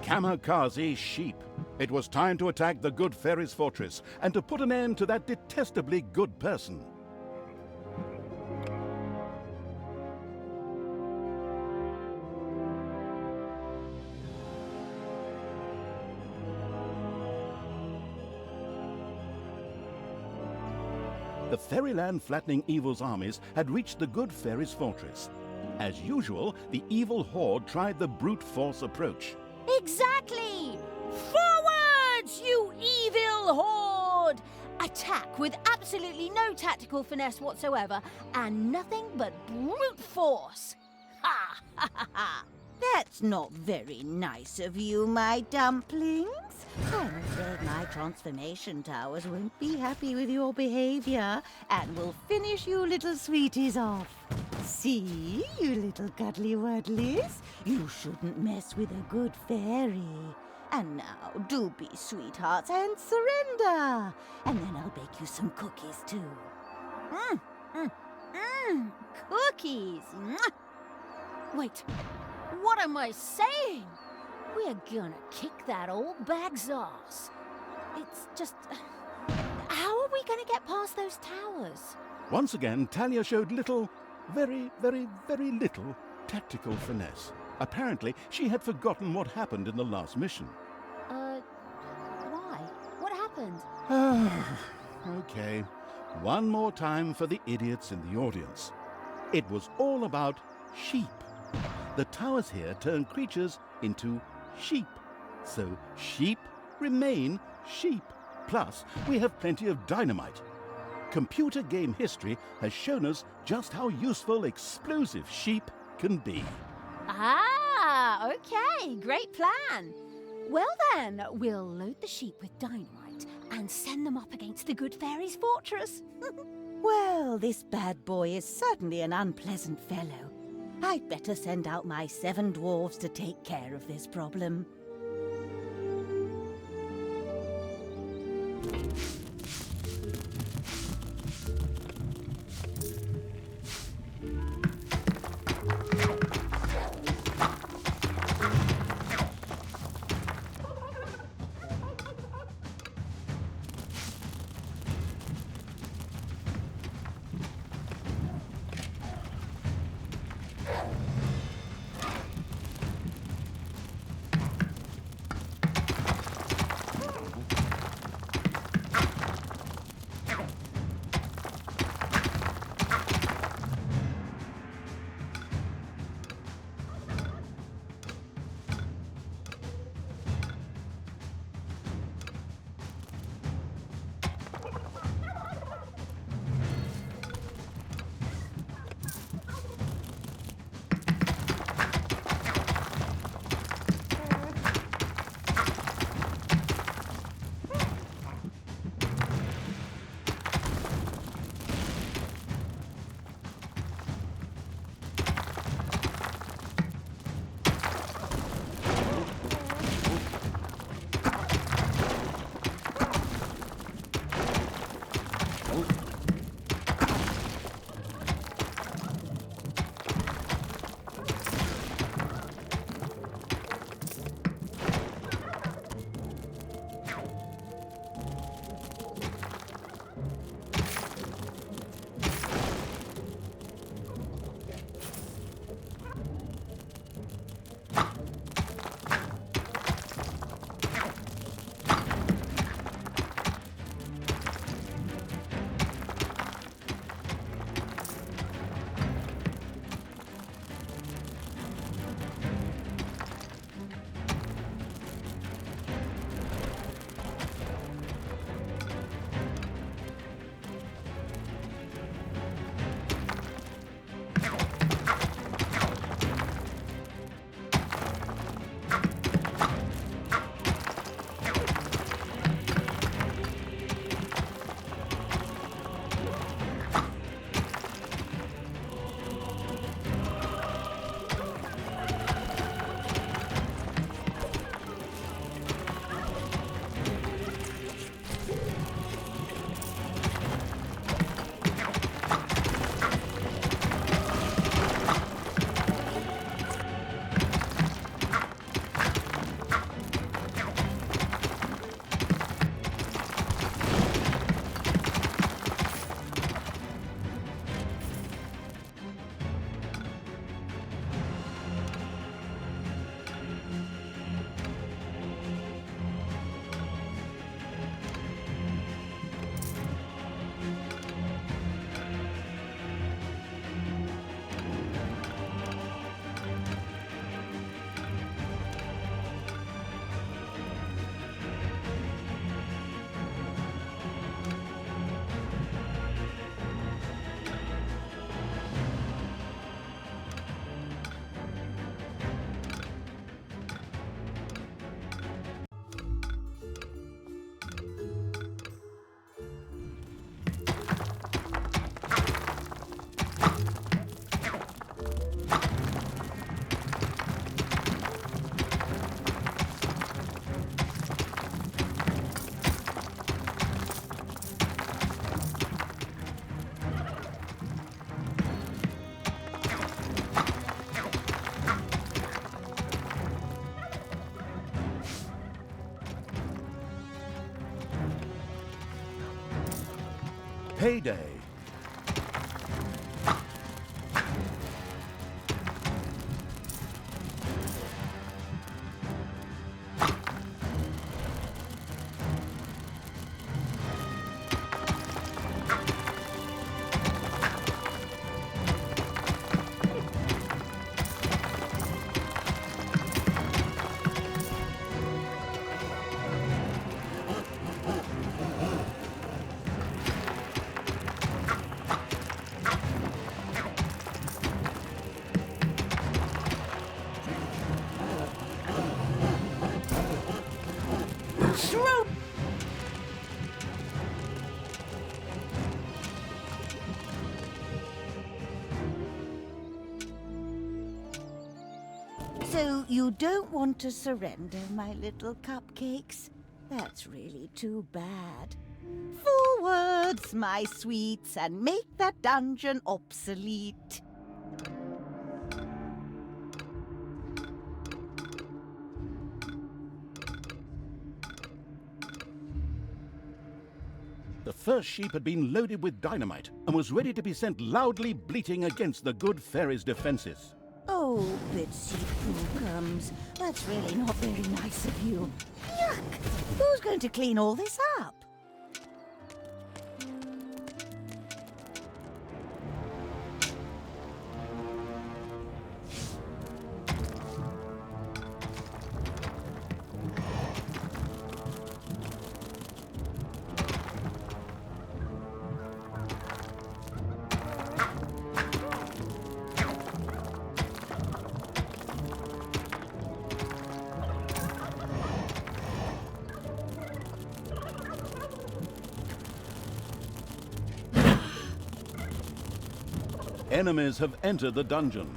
Kamikaze sheep. It was time to attack the good fairy's fortress and to put an end to that detestably good person. The Fairyland Flattening Evil's armies had reached the good fairy's fortress. As usual, the evil horde tried the brute force approach. Exactly! Forwards, you evil horde! Attack with absolutely no tactical finesse whatsoever and nothing but brute force. Ha ha ha ha! That's not very nice of you, my dumplings. I'm afraid my transformation towers won't be happy with your behavior and will finish you little sweeties off. See, you little cuddly wuddlies, you shouldn't mess with a good fairy. And now, do be sweethearts and surrender. And then I'll bake you some cookies too. Cookies! Wait, what am I saying? We're gonna kick that old bag's ass. It's just... how are we gonna get past those towers? Once again, Talia showed little, very, very, very little tactical finesse. Apparently, she had forgotten what happened in the last mission. Why? What happened? Okay, one more time for the idiots in the audience. It was all about sheep. The towers here turn creatures into sheep. So sheep remain sheep. Plus, we have plenty of dynamite. Computer game history has shown us just how useful explosive sheep can be. Ah, okay, great plan. Well then, we'll load the sheep with dynamite and send them up against the good fairy's fortress. Well, this bad boy is certainly an unpleasant fellow. I'd better send out my 7 dwarves to take care of this problem. Payday. So you don't want to surrender, my little cupcakes? That's really too bad. Forwards, my sweets, and make that dungeon obsolete. The first sheep had been loaded with dynamite and was ready to be sent loudly bleating against the good fairy's defenses. Oh, Bitsy Pookums, that's really not very nice of you. Yuck! Who's going to clean all this up? Enemies have entered the dungeon.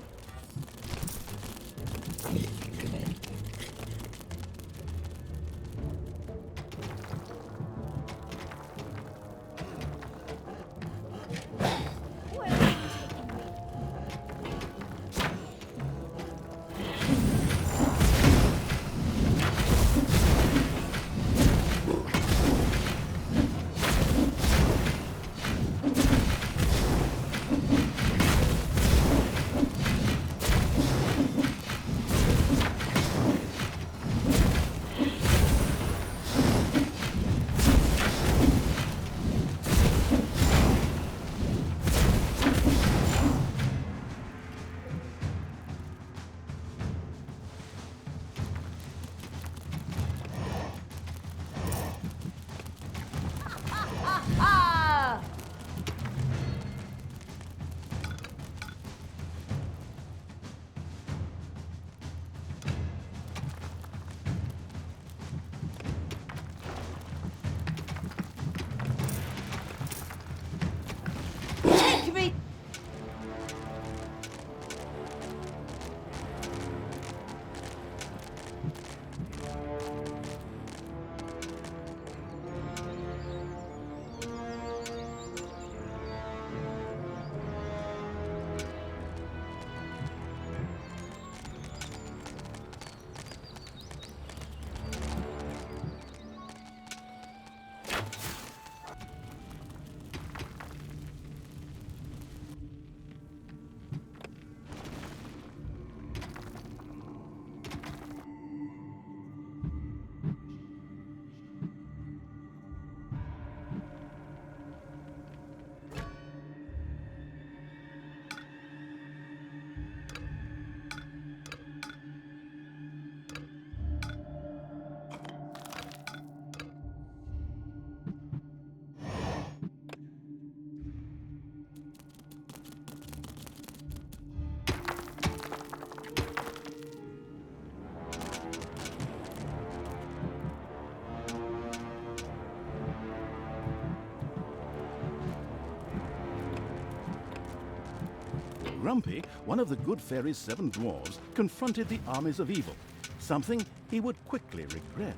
Grumpy, one of the good fairy's 7 dwarves, confronted the armies of evil, something he would quickly regret.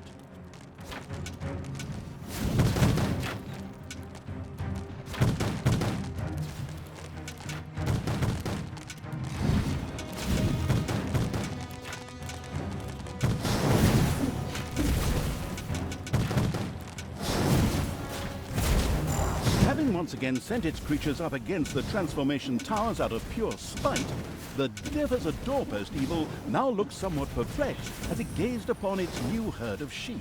Having once again sent its creatures up against the transformation towers out of pure spite, the deaf as a doorpost evil now looked somewhat perplexed as it gazed upon its new herd of sheep.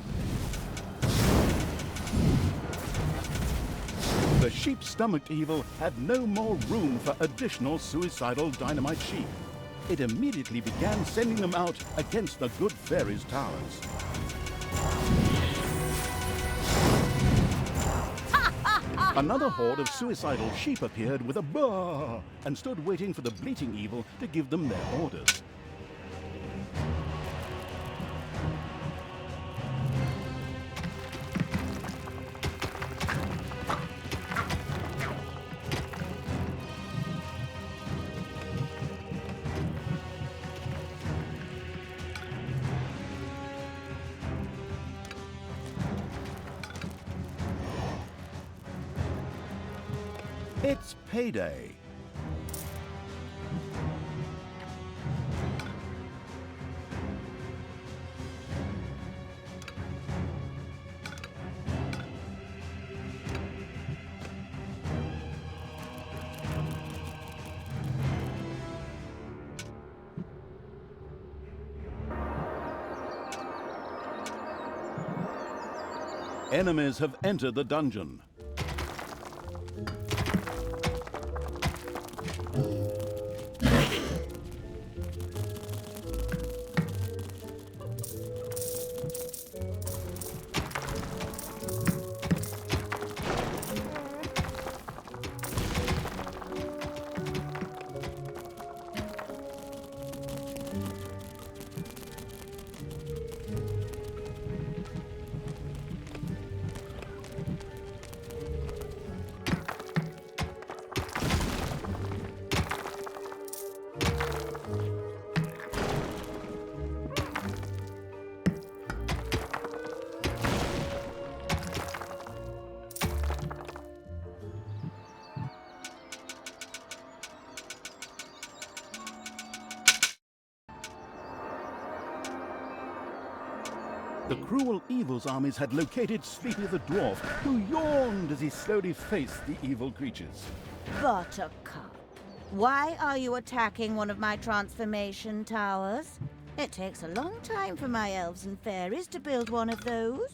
The sheep-stomached evil had no more room for additional suicidal dynamite sheep. It immediately began sending them out against the good fairies' towers. Another horde of suicidal sheep appeared with a baa and stood waiting for the bleating evil to give them their orders. It's payday. Enemies have entered the dungeon. The cruel evil's armies had located Sleepy the dwarf, who yawned as he slowly faced the evil creatures. Buttercup, why are you attacking one of my transformation towers? It takes a long time for my elves and fairies to build one of those.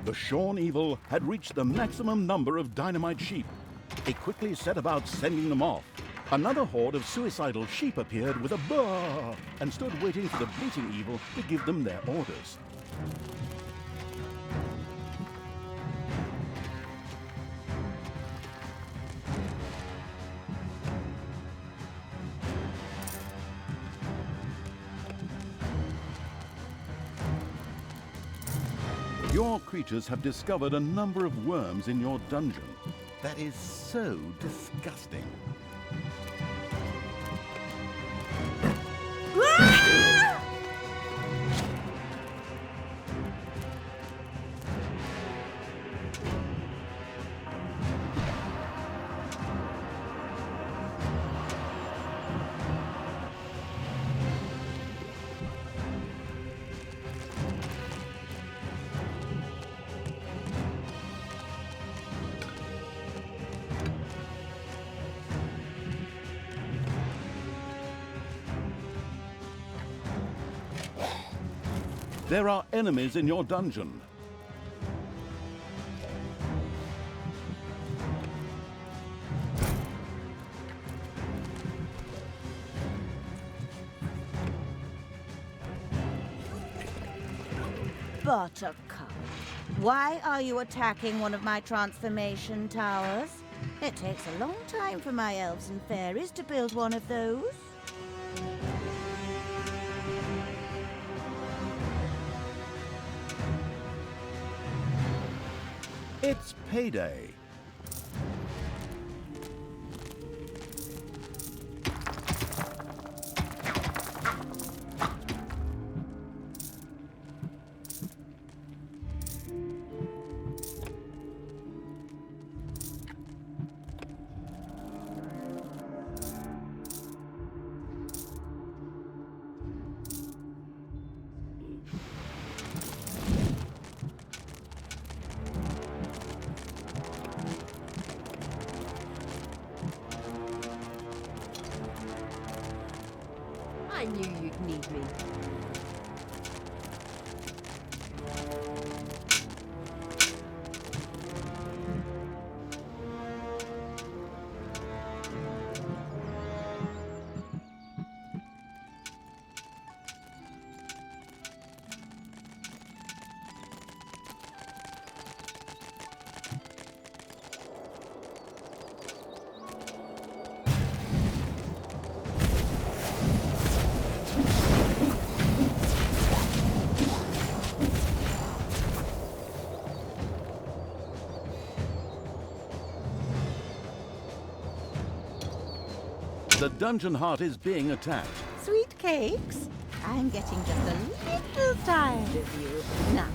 The Shorn Evil had reached the maximum number of dynamite sheep. It quickly set about sending them off. Another horde of suicidal sheep appeared with a baa and stood waiting for the bleating evil to give them their orders. Your creatures have discovered a number of worms in your dungeon. That is so disgusting. There are enemies in your dungeon. Buttercup, why are you attacking one of my transformation towers? It takes a long time for my elves and fairies to build one of those. It's payday. I knew you'd need me. The dungeon heart is being attacked. Sweet cakes, I'm getting just a little tired of you. Now,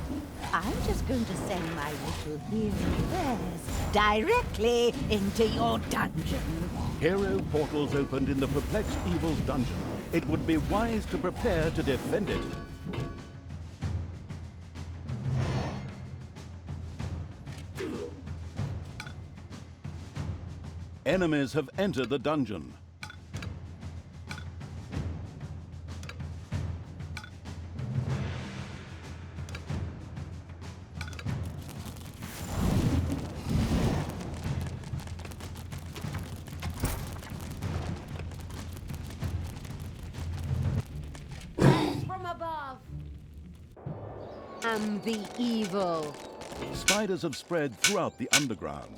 I'm just going to send my little hero bears directly into your dungeon. Hero portals opened in the perplexed evil's dungeon. It would be wise to prepare to defend it. Enemies have entered the dungeon. From above. I'm the evil. Spiders have spread throughout the underground.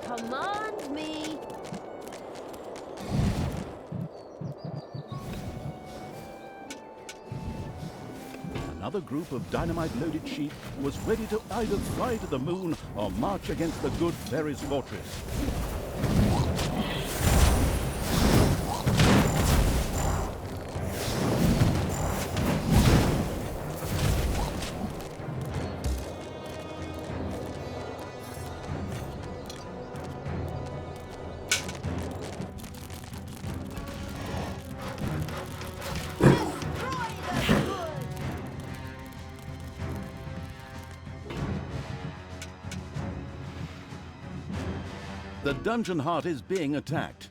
Command me. Another group of dynamite-loaded sheep was ready to either fly to the moon or march against the good fairy's fortress. The dungeon heart is being attacked.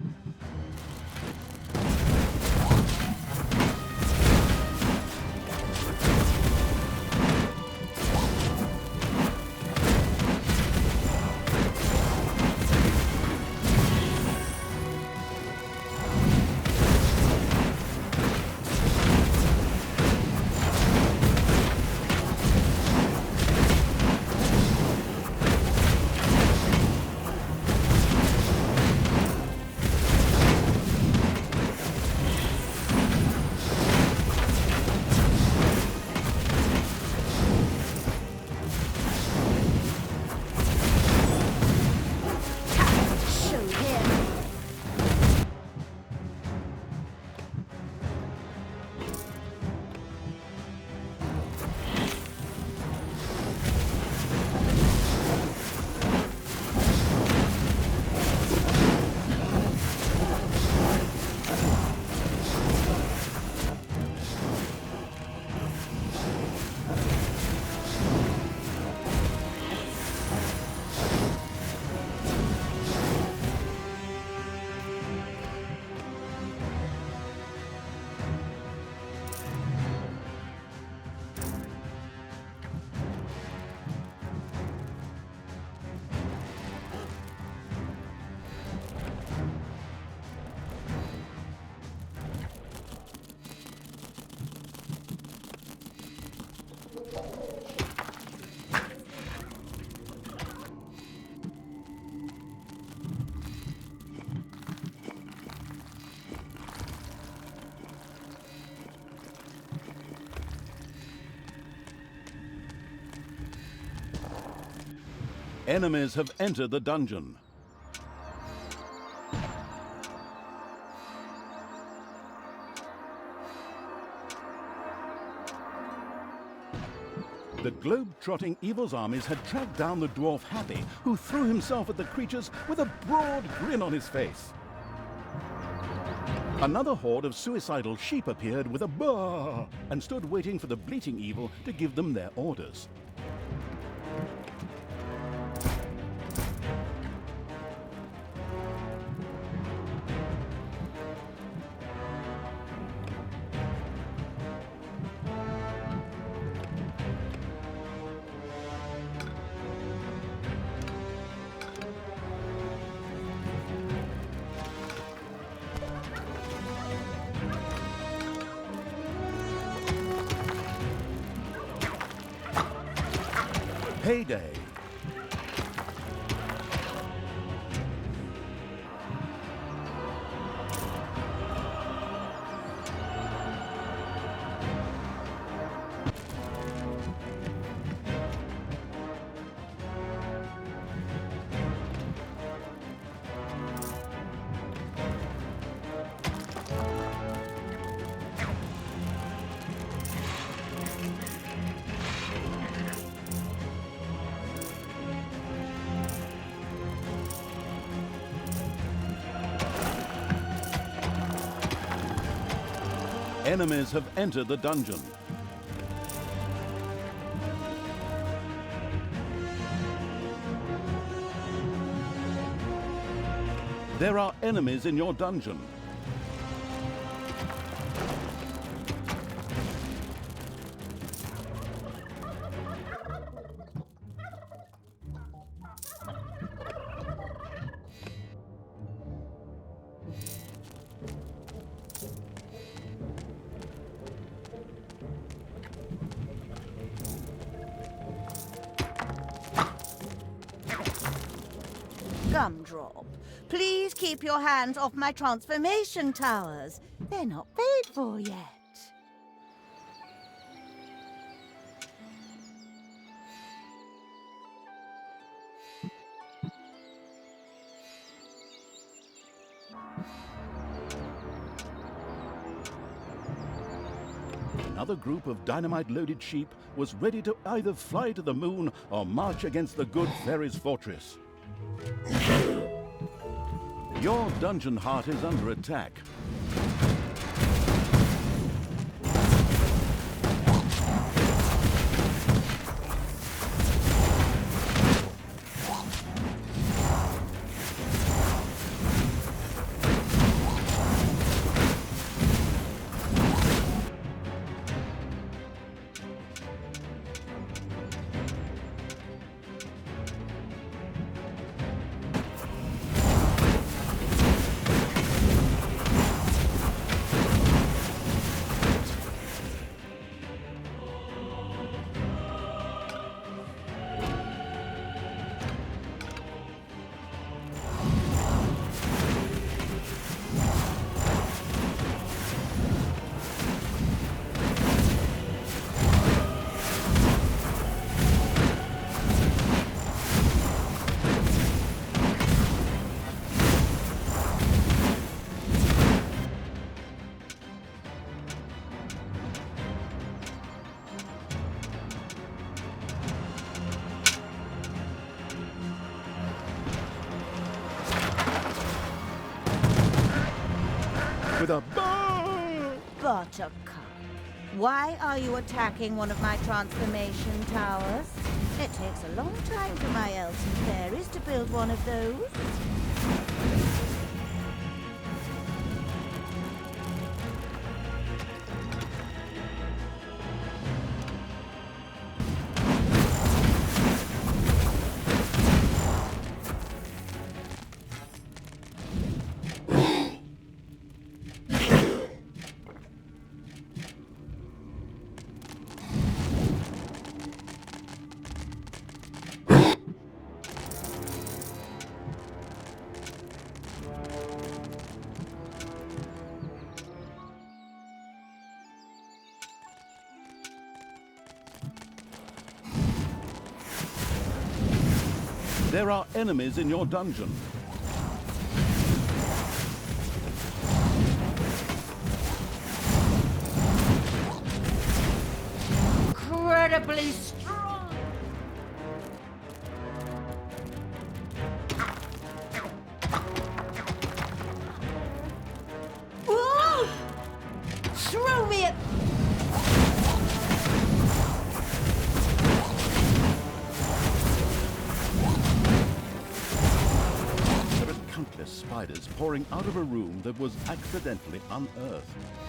Enemies have entered the dungeon. The globe-trotting evil's armies had tracked down the dwarf Happy, who threw himself at the creatures with a broad grin on his face. Another horde of suicidal sheep appeared with a baa and stood waiting for the bleating evil to give them their orders. Payday. Enemies have entered the dungeon. There are enemies in your dungeon. Gumdrop, please keep your hands off my transformation towers. They're not paid for yet. Another group of dynamite-loaded sheep was ready to either fly to the moon or march against the good fairy's fortress. Your dungeon heart is under attack. With a bow! Buttercup, why are you attacking one of my transformation towers? It takes a long time for my elves and fairies to build one of those. There are enemies in your dungeon. Incredibly strong. Whoa! Throw me at... There are countless spiders pouring out of a room that was accidentally unearthed.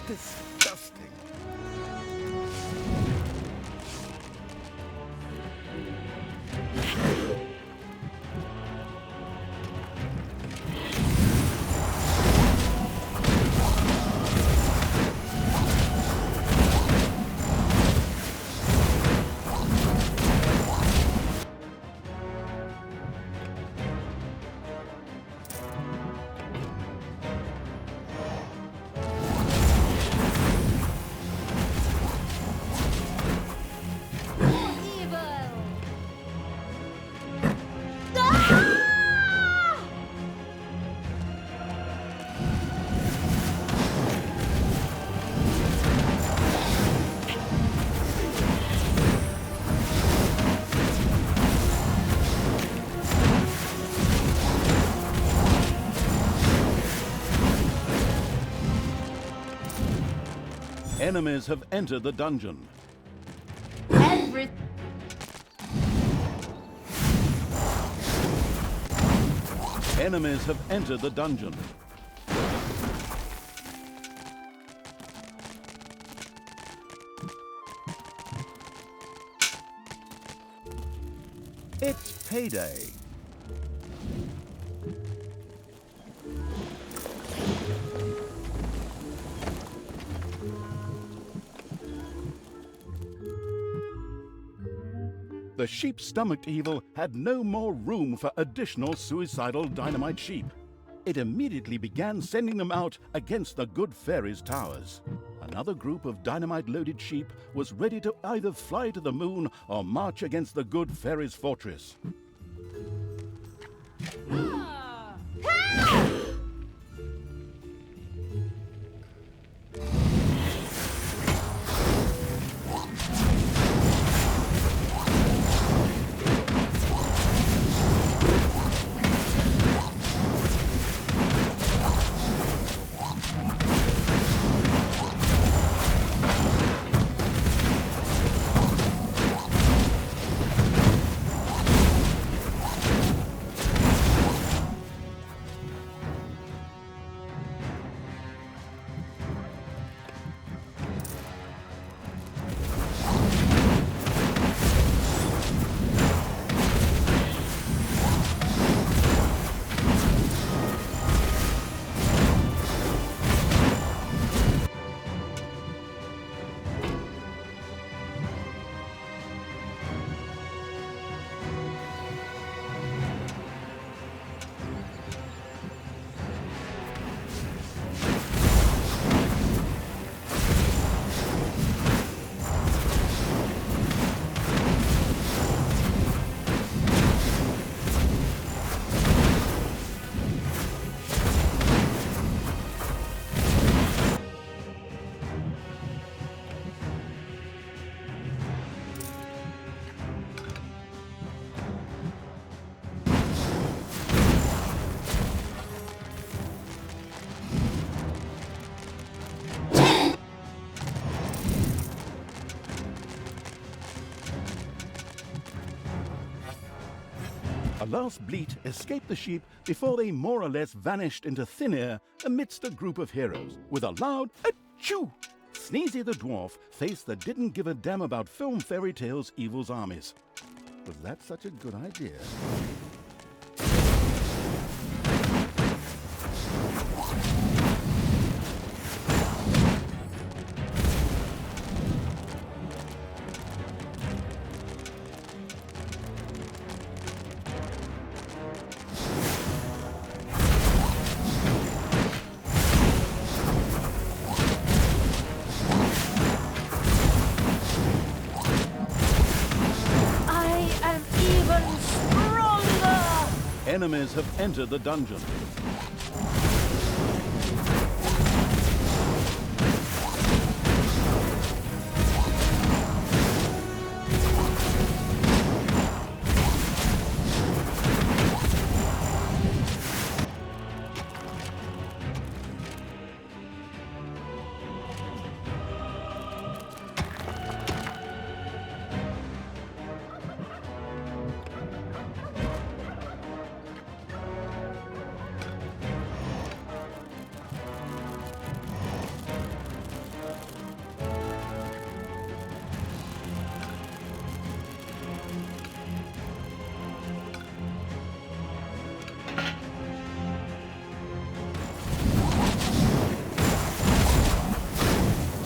Disgusting. Enemies have entered the dungeon. Enemies have entered the dungeon. It's payday. The sheep-stomached evil had no more room for additional suicidal dynamite sheep. It immediately began sending them out against the good fairies' towers. Another group of dynamite-loaded sheep was ready to either fly to the moon or march against the good fairies' fortress. A last bleat escaped the sheep before they more or less vanished into thin air amidst a group of heroes. With a loud achoo, Sneezy the dwarf faced the didn't give a damn about film fairy tales evil's armies. Was that such a good idea? I am even stronger! Enemies have entered the dungeon.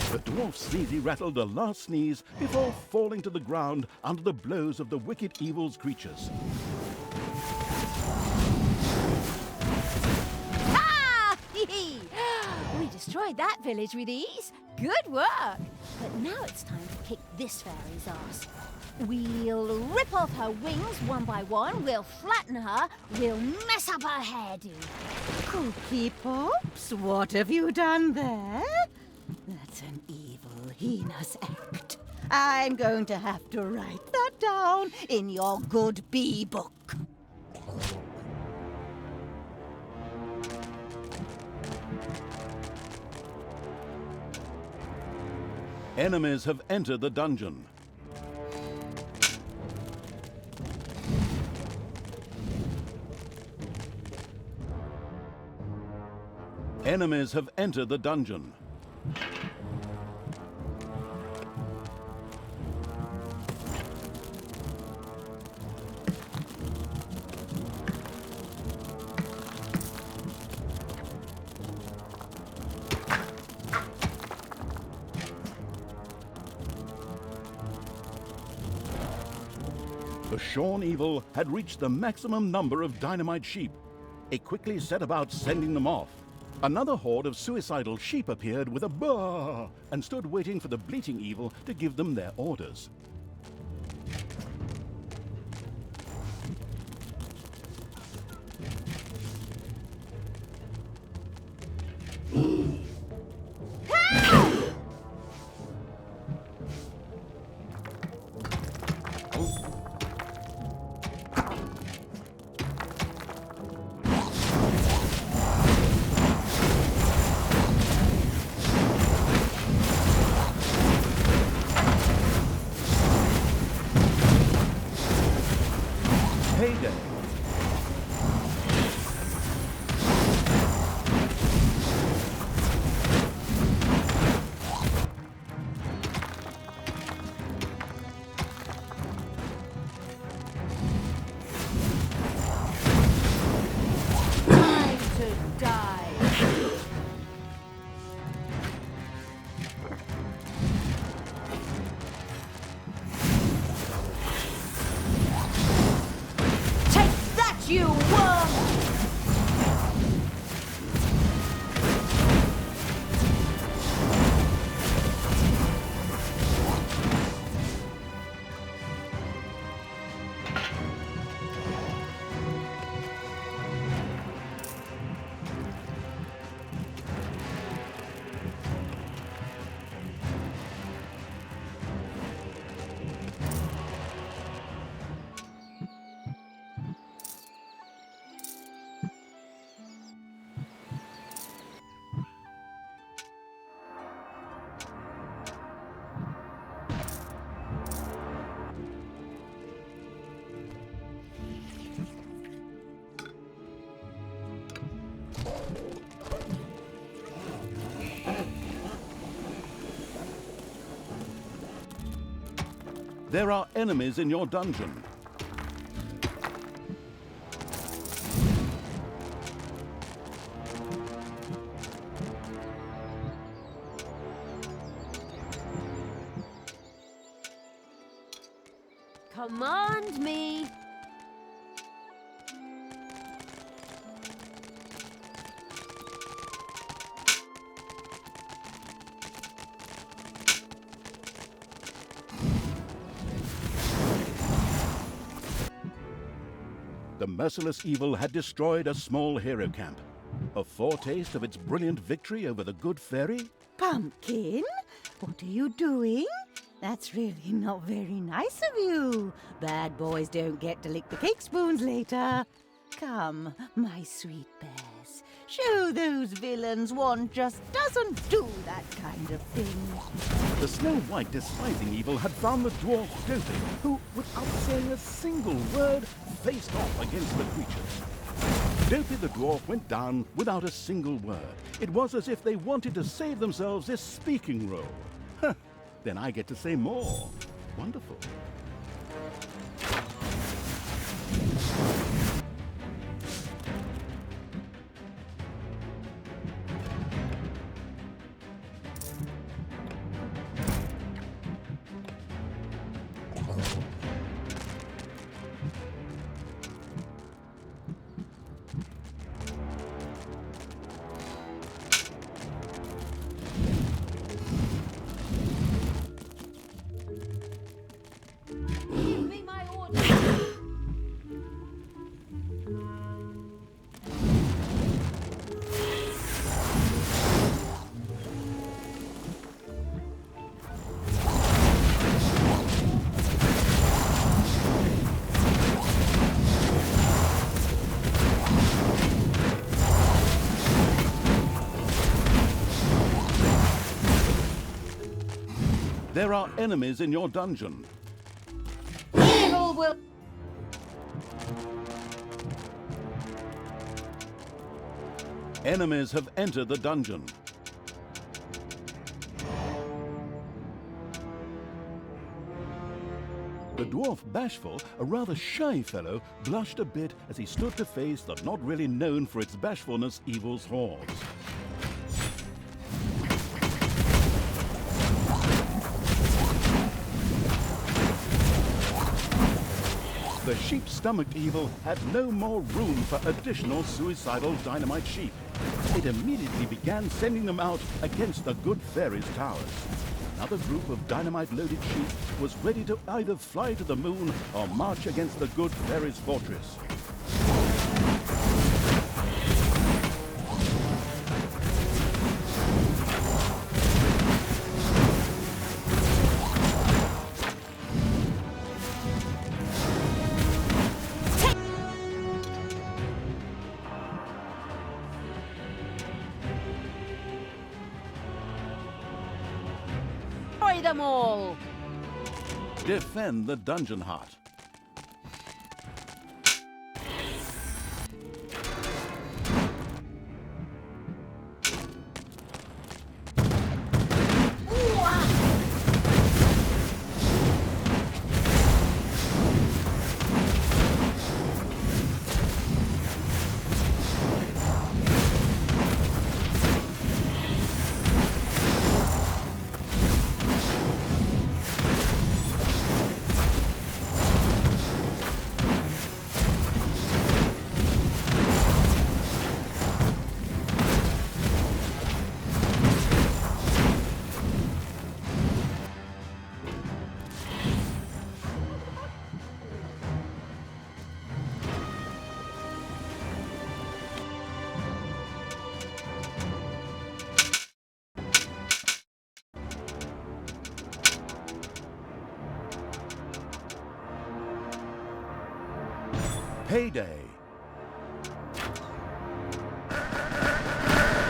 The dwarf Sneezy rattled a last sneeze before falling to the ground under the blows of the wicked evil's creatures. Ha! We destroyed that village with ease. Good work. But now it's time to kick this fairy's ass. We'll rip off her wings one by one, we'll flatten her, we'll mess up her hairdo. Cookie Pops, what have you done there? That's an evil, heinous act. I'm going to have to write that down in your good bee book. Enemies have entered the dungeon. Enemies have entered the dungeon. The Shorn Evil had reached the maximum number of dynamite sheep. It quickly set about sending them off. Another horde of suicidal sheep appeared with a baa and stood waiting for the bleating evil to give them their orders. Heyday! Time to die. Take that, you worm! There are enemies in your dungeon. Command me. The merciless evil had destroyed a small hero camp. A foretaste of its brilliant victory over the good fairy? Pumpkin, what are you doing? That's really not very nice of you. Bad boys don't get to lick the cake spoons later. Come, my sweet bears, show those villains one just doesn't do that kind of thing. The Snow White despising evil had found the dwarf Dopey, who, without saying a single word, faced off against the creatures. Dopey the dwarf went down without a single word. It was as if they wanted to save themselves this speaking role. Huh, then I get to say more. Wonderful. Give me my orders. There are enemies in your dungeon. Evil will... Enemies have entered the dungeon. The dwarf Bashful, a rather shy fellow, blushed a bit as he stood to face the not really known for its bashfulness evil's hordes. The sheep-stomached evil had no more room for additional suicidal dynamite sheep. It immediately began sending them out against the good fairy's towers. Another group of dynamite-loaded sheep was ready to either fly to the moon or march against the good fairy's fortress. Destroy them all! Defend the dungeon heart. Payday.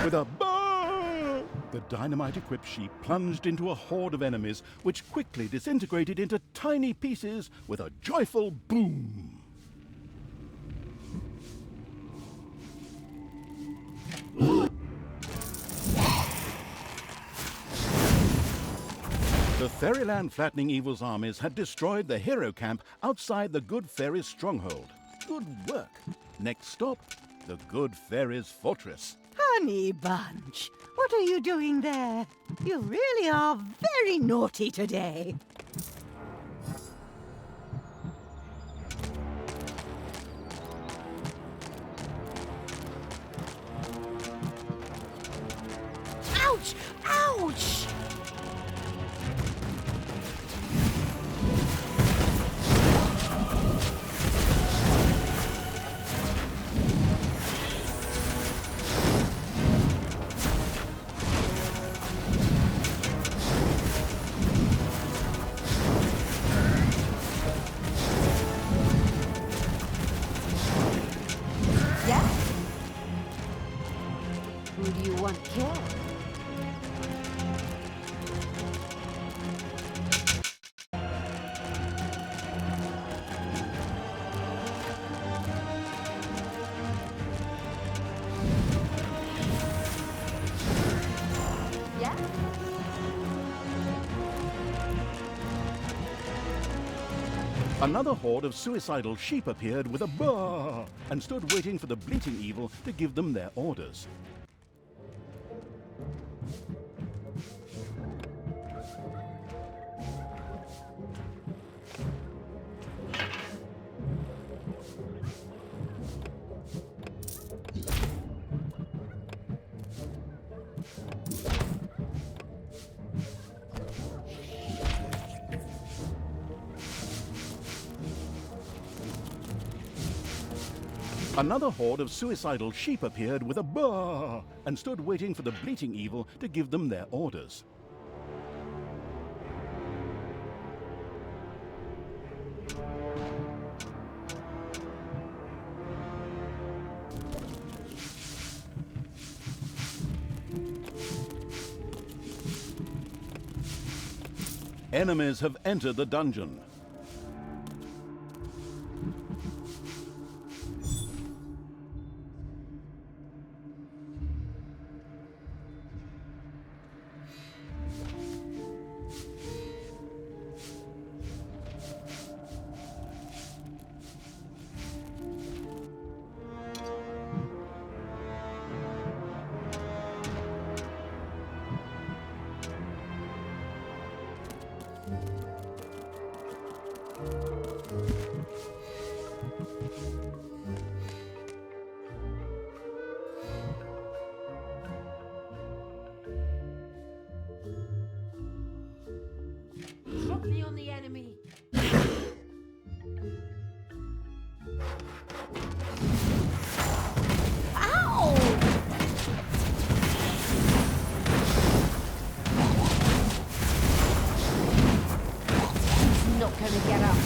With a bang, the dynamite-equipped sheep plunged into a horde of enemies, which quickly disintegrated into tiny pieces with a joyful boom. The Fairyland Flattening Evil's armies had destroyed the hero camp outside the Good Fairy's stronghold. Good work. Next stop, the Good Fairy's fortress. Honey Bunch, what are you doing there? You really are very naughty today. Ouch! Ouch! Another horde of suicidal sheep appeared with a baa and stood waiting for the bleating evil to give them their orders. Another horde of suicidal sheep appeared with a baa and stood waiting for the bleating evil to give them their orders. Enemies have entered the dungeon. Drop me on the enemy. Ow! He's not gonna get up.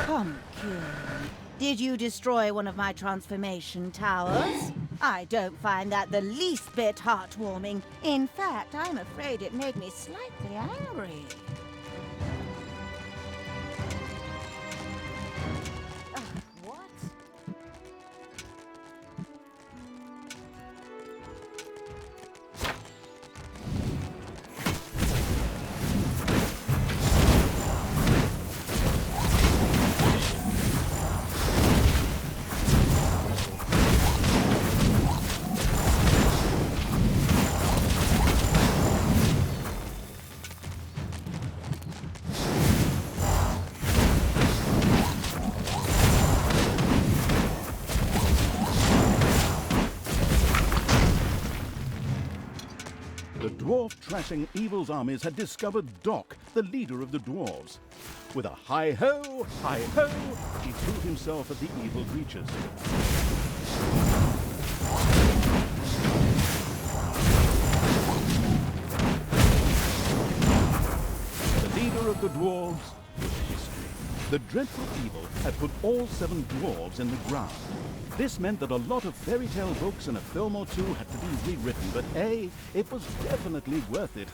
Pumpkin, did you destroy one of my transformation towers? I don't find that the least bit heartwarming. In fact, I'm afraid it made me slightly angry. What? The dwarf-trashing evil's armies had discovered Doc, the leader of the dwarves. With a hi-ho, hi-ho, he threw himself at the evil creatures. The leader of the dwarves was history. The dreadful evil had put all 7 dwarves in the ground. This meant that a lot of fairy tale books and a film or two had to be rewritten, but hey, it was definitely worth it.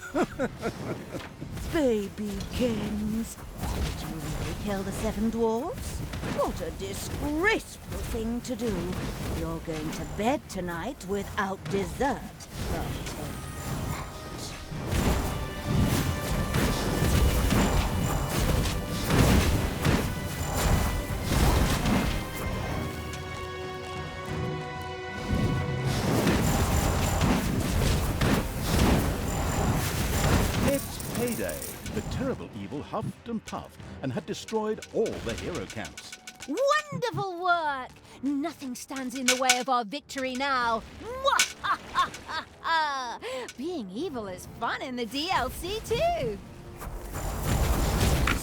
Babykins, did you really kill the 7 dwarves? What a disgraceful thing to do. You're going to bed tonight without dessert. I'll tell you that. Payday. The terrible evil huffed and puffed and had destroyed all the hero camps. Wonderful work! Nothing stands in the way of our victory now. Being evil is fun in the DLC too.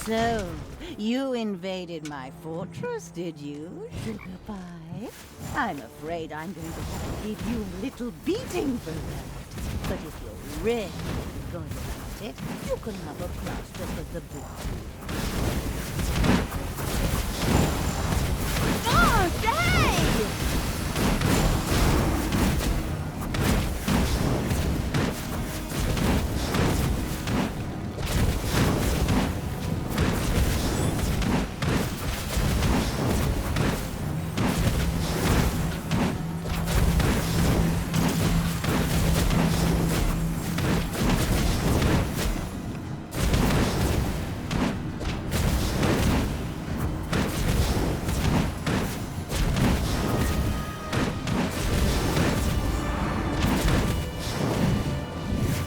So, you invaded my fortress, did you, Sugar Pie? I'm afraid I'm going to have to give you a little beating for that. But if you're really good about it, you can have a cluster for the book. Oh, dang!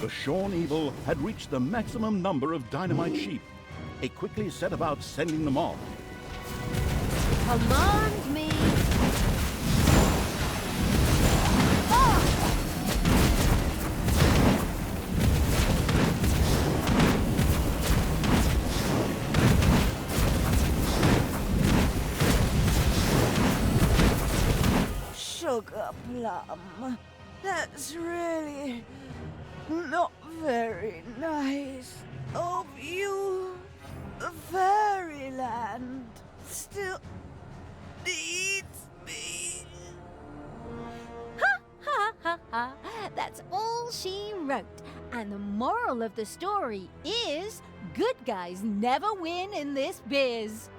The Shorn Evil had reached the maximum number of dynamite sheep. It quickly set about sending them off. Command me! Sugar plum. That's really not very nice of you. Fairyland still needs me. Ha ha ha ha! That's all she wrote. And the moral of the story is good guys never win in this biz.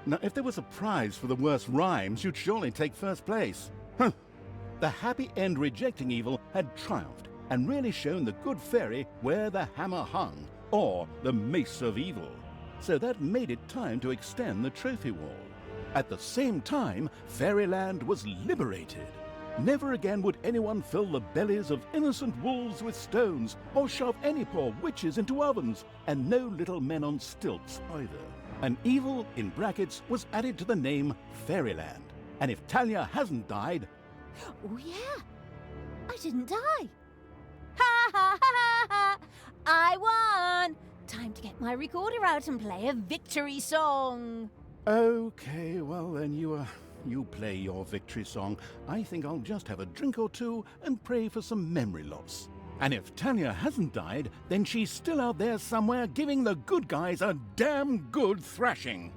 Now, if there was a prize for the worst rhymes, you'd surely take first place. Huh. The happy end rejecting evil had triumphed and really shown the good fairy where the hammer hung, or the mace of evil. So that made it time to extend the trophy wall. At the same time, Fairyland was liberated. Never again would anyone fill the bellies of innocent wolves with stones, or shove any poor witches into ovens, and no little men on stilts either. An evil, in brackets, was added to the name Fairyland. And if Talia hasn't died... Oh yeah, I didn't die. Ha ha ha ha! I won! Time to get my recorder out and play a victory song. Okay, well then you play your victory song. I think I'll just have a drink or two and pray for some memory loss. And if Talia hasn't died, then she's still out there somewhere giving the good guys a damn good thrashing.